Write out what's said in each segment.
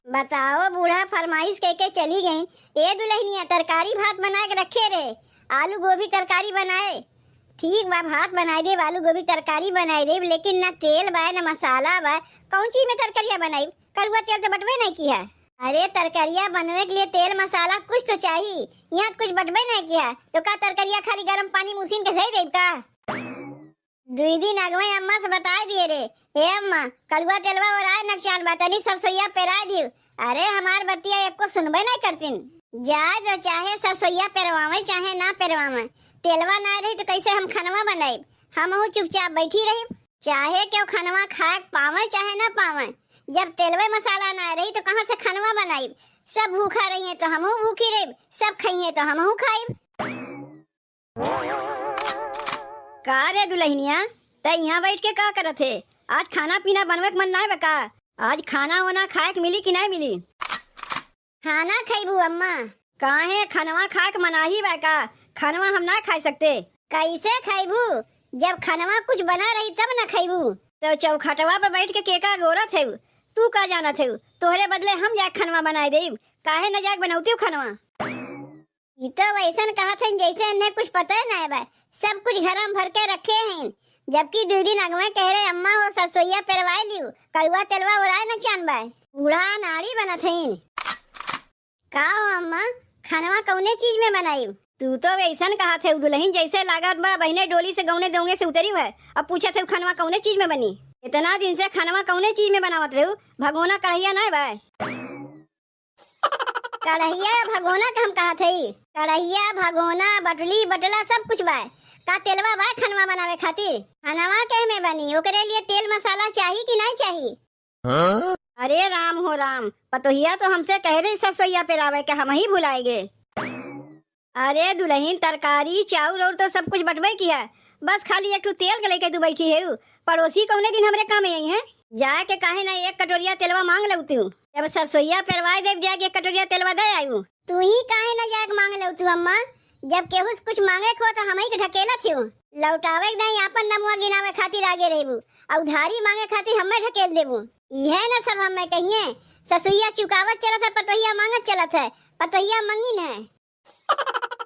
बताओ बूढ़ा फरमाइश कह के चली गई। ए दुल्हनिया तरकारी भात बना के रखे रे। आलू गोभी तरकारी बनाए। ठीक बा भात बनाई दे, आलू गोभी तरकारी बनाई दे, लेकिन ना तेल बा ना मसाला बा। कौन चीज में तरकारिया बनाई? कड़ुआ तेल तो बटवे नहीं किया। अरे तरकारिया बनवे के लिए तेल मसाला कुछ तो चाहिए। यहाँ कुछ बटवे नहीं किया तो का तरकारिया खाली गर्म पानी में उसीन के धई दे का? 2 दिन अगवे अम्मा से बता दिए रे। हे अम्मा कड़ुआ तेलवा और आए नकचान बातनी सरसोईया पेरा दियो। अरे हमार बतिया एक को सुनबे नहीं करतीन। जाए तो चाहे सरसोईया पेरवावे चाहे ना पेरवावे, तेलवा ना रही तो कैसे हम खनवा बनाई? हम चुपचाप बैठी रही, चाहे क्यों खनवा खाए पावे चाहे ना पावे। जब तेलवे मसाला ना रही तो कहाँ से खनवा बनाई? सब भूखा रही है तो हमहू भूखी रही, सब खाइए तो हमहू खाई। का रे दुल्हनिया त यहाँ बैठ के का करत है? आज खाना पीना बनवे के मन ना बका? आज खाना वाना खाए के मिली कि नहीं मिली? खाना खाइबू अम्मा? काहे खनवा खाए के मनाही बा का? खनवा हम ना खा सकते। कैसे खाइबू? जब खनवा कुछ बना रही तब ना खाइबू। तो चौखटवा पे बैठ के केका गोरत है? तू का जाना थे? तोहरे बदले हम जाके खनवा बनाए देब। काहे न जाके बनौती खनवा? ये तो वैसन कहा थे जैसे इन्हें कुछ पता ना है। सब कुछ घर में भर के रखे हैं, जबकि 2 दिन अगवे कह रहे अम्मा हो सरसोईया पेरवाए लियो, कड़ुआ तेलवा उड़ाए न चान बाय। बूढ़ा नाड़ी बनत है का हो अम्मा? खनवा कौने चीज में बनाई? तू तो वैसन कहा थे दुल्हन जैसे लागत बा बहने डोली से गौने दोंगे से उतरी हुआ। अब पूछा थे खनवा कौने चीज में बनी? इतना दिन से खनवा कौने चीज में बनावत रहू? भगोना कढ़ैया ना बाय? कढ़ैया भगोना का हम कहा थे। कढ़ैया भगोना बटली बटला सब कुछ बाय। का तेलवा बा खनवा बनावे खातिर? खनवा के में बनी ओकरे लिए तेल मसाला चाहिए कि नहीं चाहिए? हाँ? अरे राम हो राम, पतोहिया तो हमसे कह रही सरसोईया पेरावे के हम ही भुलाएंगे। अरे दुल्हन तरकारी चाउर और तो सब कुछ बटवे किया, बस खाली एक तेल के लेके तू बैठी है। पड़ोसी कौने दिन हमरे काम आई है? जाए के काहे ना एक कटोरिया तेलवा मांग लेती हूँ। जब सरसोईया पेरवाए देव जाके एक कटोरिया तेलवा दे आयु। तू ही काहे ना जाके मांग लेती अम्मा? जब केहू कुछ मांगे खो तो हम ही के ढकेला थी। लौटावे नहीं अपन नमुआ गिनावे खातिर आगे रहबू, और उधारी मांगे खातिर हमें ढकेल देबू। यह ना सब हमें कहिए। ससुइया चुकावत चलत है, पतोहिया मांगत चलत है। पतोहिया मंगिन है।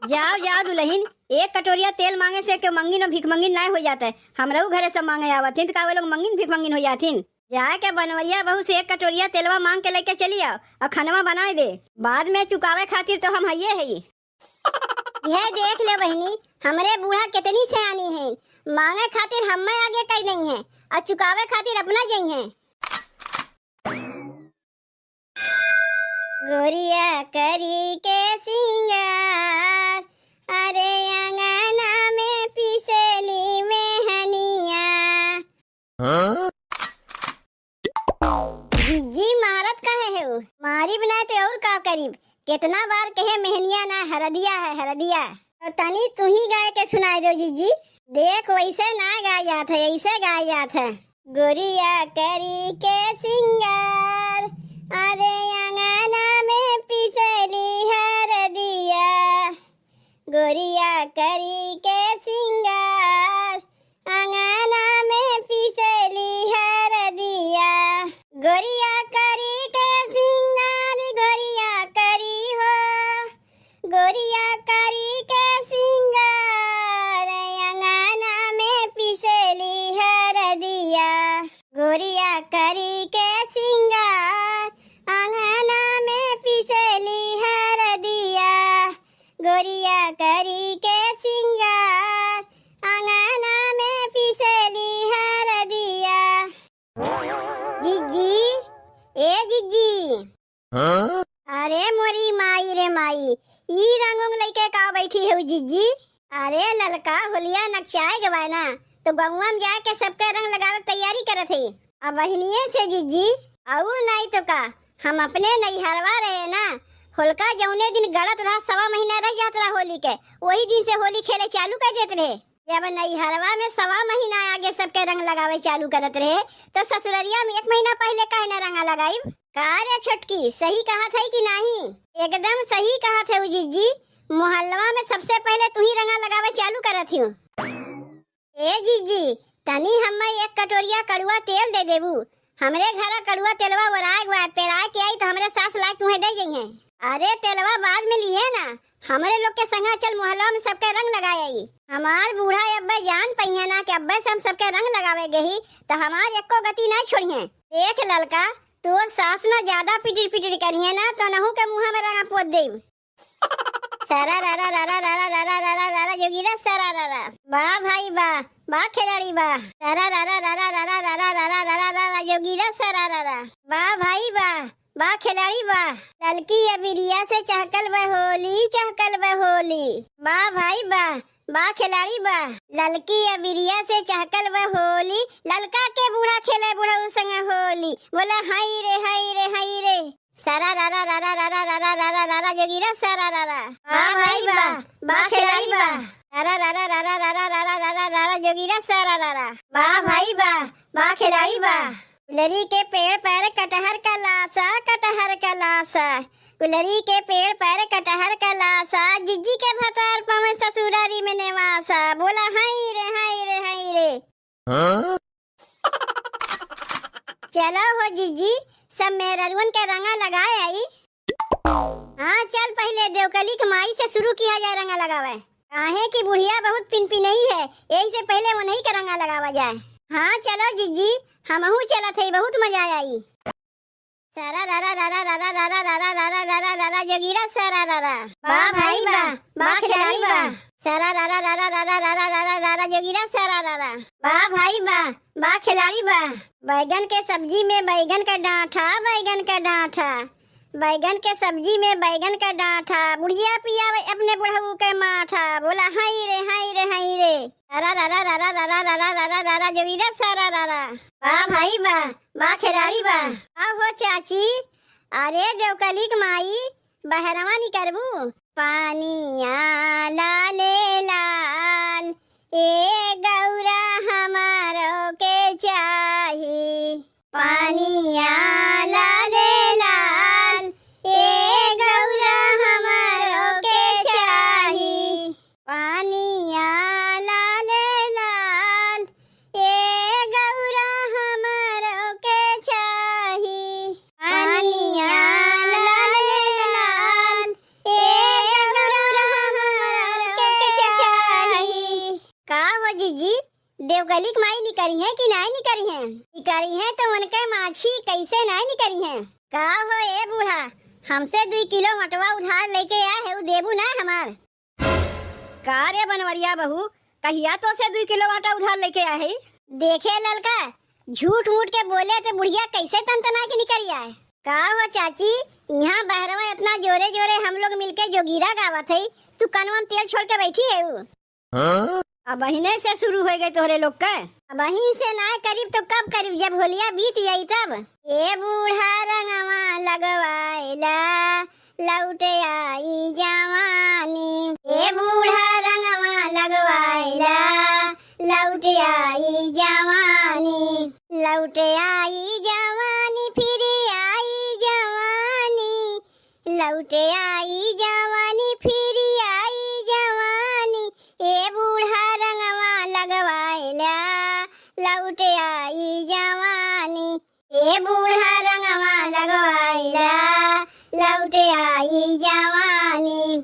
जाओ जाओ दुल्हन, एक कटोरिया तेल मांगे से क्यों मंगिन और भिख मंगिन ना हो जाता है। हमरो घरे सब मांगे आवथिन तो का वे लोग मंगिन भिख मंगिन हो जाथिन। जाए के बनवरिया बहू से एक कटोरिया तेलवा मांग के लेके चली आओ और खनवा बनाए दे। बाद में चुकावे खातिर तो हम हइये है। यह देख ले बहनी, हमरे बूढ़ा कितनी सयानी है। मांगे खातिर हमें आगे कहीं नहीं है और चुकावे खातिर अपना जई है। गोरिया करी के सिंगार, अरे अंगना में पिसली में हनिया। हाँ? जी मारत काहे है? मारी बनाए तो और का करीब? कितना बार कहे मेहनिया ना हरदिया है हरदिया। तो तनी तू ही गाय के सुनाई दो जीजी। देख वैसे ना गाय जात है, ऐसे गाय जात है। गोरिया करी के सिंगार, अरे अंगना में पिसली हरदिया। गोरिया करी के सिंगार, अंगना में पिसली हरदिया। गोरिया करी के सिंगार, गोरिया करी हो। गोरिया करी के सिंगार, अंगना में पिसली हरदिया। गोरिया करी के सिंगार, अंगना में पिसली हरदिया। गोरिया करी के सिंगार, अंगना में पिसली हरदिया। जीजी, ए जीजी। हाँ? अरे मोरी माई रे माई, ई रंगोंग लेके का बैठी है जीजी? अरे ललका होलिया नकचाए गवाए ना, तो गौवा में जाके सबके रंग लगावे तैयारी करत है। अब बहनिये से जीजी, और नहीं तो का हम अपने नैहरवा रहे ना। होलका जौने दिन गड़त रहा 1.25 महीना रह जात रहा होली के, वही दिन से होली खेले चालू कर देते रहे। जब नैहरवा में 1.25 महीना आगे सबके रंग लगावे चालू करत रहे, तो ससुररिया में 1 महीना पहले काहे ना रंगा लगाई? का रे छोटकी, सही कहा था कि नहीं? एकदम सही कहा थे जीजी। मोहल्ला में सबसे पहले तू ही रंगा लगावे चालू करत हूँ। ए जीजी, तनी हमें 1 कटोरिया कड़ुआ तेल दे देबू। हमरे घर कड़ुआ तेलवा वराए पेराए के आई तो हमरे लायक तुम्हें दे गई हैं। अरे तेलवा बाद में लिए ना, हमारे लोग के संगा चल मोहल्ला में सबके रंग लगाई। हमार बूढ़ा अब्बे जान पई है ना कि अब्बे से हम सबके रंग लगावे गई तो हमार एको गति नहीं छोड़िए। देख ललका, तोर सास ना ज्यादा पिटिर पिटिर करिए ना तो नहू के मुँह में रंगा पोत दे। सारा रारा रारा रारा रारा रारा रारा जोगिरा सारा रारा। वाह भाई वाह, वाह खिलाड़ी वाह। सारा रारा रारा रारा रारा रारा रारा रारा जोगिरा सारा रारा। वाह भाई वाह, वाह खिलाड़ी वाह। ललकी अबिरिया से चहकल बहोली, चहकल बहोली। वाह भाई वाह, वाह खिलाड़ी वाह। ललकी अबिरिया से चहकल बहोली, ललका के बूढ़ा खेले बूढ़ा संग होली। बोला हाय रे हाय रे हाय रे। सारा रारा रारा रारा रारा रारा रारा जोगिरा सारा रारा। वाह भाई वाह, वाह खिलाड़ी वाह। सारा रारा रारा रारा रारा रारा रारा जोगिरा सारा रारा। वाह भाई वाह, वाह खिलाड़ी वाह। गुलरी के पेड़ पर कटहर का लासा, कटहर का लासा। गुलरी के पेड़ पर कटहर का लासा, जिज्जी के भतार पावे ससुरारी में नेवासा। बोला हाय रे हाय रे हाय रे। चलो हो जिज्जी, सब मेहरुन के रंगा लगाए आई। हाँ चल पहले देवकली की माई से शुरू किया जाए रंगा लगावे। काहे की बुढ़िया बहुत पिनपी नहीं है, यही से पहले वो नहीं का रंगा लगावा जाए। हाँ चलो जिज्जी, हमहू चला थे, बहुत मजा आई। सारा रारा रारा रारा रारा रारा रारा रारा रारा जोगिरा सारा रारा। वाह भाई वाह, वाह खिलाड़ी वाह। सारा रारा रारा रारा रारा रारा रारा जोगिरा सारा रारा। वाह भाई वाह, वाह खिलाड़ी वाह। बैगन के सब्जी में बैगन का डांठा, बैगन का डांठा। बैगन के सब्जी में बैगन का डांठा, बुढ़िया पियावे अपने बुढ़ऊ के माठा। बोला हाय रे हाय रे हाय रे। रारा रारा रारा रारा रारा रारा रारा जोगिरा सारा रारा। वाह भाई वाह, वाह खिलाड़ी वाह। हो चाची, अरे देवकली की माई बहरवा नहीं करबू। पानिया लाले लाल, ए गौरा हमारो के चाही। पानिया लाले लाल, ए गौरा हमारो के चाही। पानिया लाले लाल, ए गौरा हमारो के चाही। पानिया लाले लाल, ए गौरा हमारो के चाही। का हो जीजी, देवकली की माई निकरी है कि नहीं निकरी है? निकरी है तो उनके माछी कैसे नहीं निकरी है? का हो ए बूढ़ा, हमसे 2 किलो मटवा उधार लेके आए है, देबू ना हमार? का रे बनवरिया बहू, कहिया तो से 2 किलो आटा उधार लेके आए है? देखे ललका, झूठ मूठ के बोले तो बुढ़िया कैसे तनतना के निकरी आए। का हो चाची, यहाँ बहरवा इतना जोरे जोरे हम लोग मिलके जोगिरा गावत है, तू कनवा में तेल छोड़ के बैठी है। अब बहिने से शुरू हो गए तोहरे लोग का। अब बहिन से ना करीब तो कब करीब, जब होलिया बीत जाई तब। ए बूढ़ा रंगवा लगवाइला, लौटे आई जवानी। ए बूढ़ा रंगवा लगवाइला, लौटे आई जवानी। लौटे आई जवानी, फिर आई जवानी। लौटे आई जवानी, फिर आई जवानी। ए बूढ़ा रंगवा लगवाइला, लौटे आई जवानी। ए बूढ़ा रंगवा लगवाइला, लौटे आई जवानी।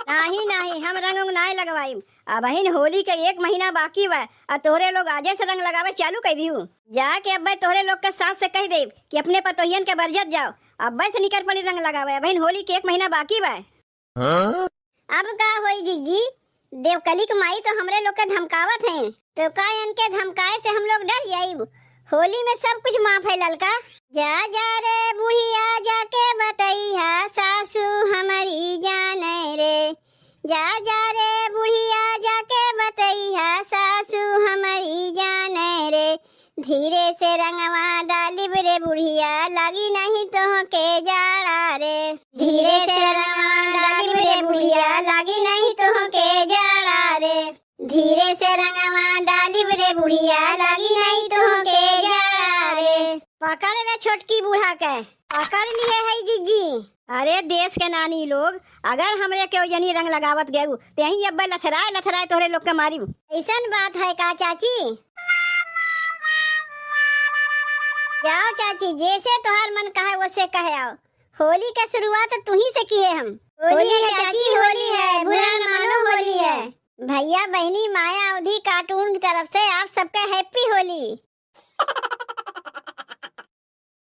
नहीं नहीं, हम रंग नहीं लगवाई। अब बहन होली के 1 महीना बाकी बा, और तोहरे लोग आजे से रंग लगावे चालू कर दियो। जाके अब्बे तोहरे लोग के सास से कह दे कि अपने पतोहियन के बरजत जाओ, अब्बे से निकर पड़ी रंग लगावे। बहन होली के 1 महीना बाकी बा। अब का होई जीजी, देवकली की माई तो हमरे लोग के धमकावत हैं, तो का इनके धमकाए से हम लोग डर जाइब? होली में सब कुछ माफ है ललका। जा जा रे बुढ़िया, जाके बतैया सासू हमारी जाने रे। जा जा रे बुढ़िया, जाके बतैया सासू हमारी जाने रे। धीरे से रंगवा डालिब रे बुढ़िया, लगी नहीं तो के जाड़ा रे। धीरे से रंगवा डालिब रे बुढ़िया, लगी नहीं तो के जाड़ा रे। धीरे से रंगवा डालिब रे बुढ़िया, लगी नहीं तो के जाड़ा रे। पकड़ रे छोटकी बूढ़ा के, पकड़ लिए है जीजी। अरे देश के नानी लोग, अगर हमरे के जनी रंग लगावत गए तो यही अब्बे लथराए लथराए तोहरे लोग के मारी। ऐसन बात है का चाची? जाओ चाची, जैसे तोहर मन कहे वैसे कहे आओ। होली का शुरुआत तू ही से की है हम। होली है चाची होली है, बुरा न मानो होली है। भैया बहनी माया अवधि कार्टून की तरफ से आप सबका हैप्पी होली।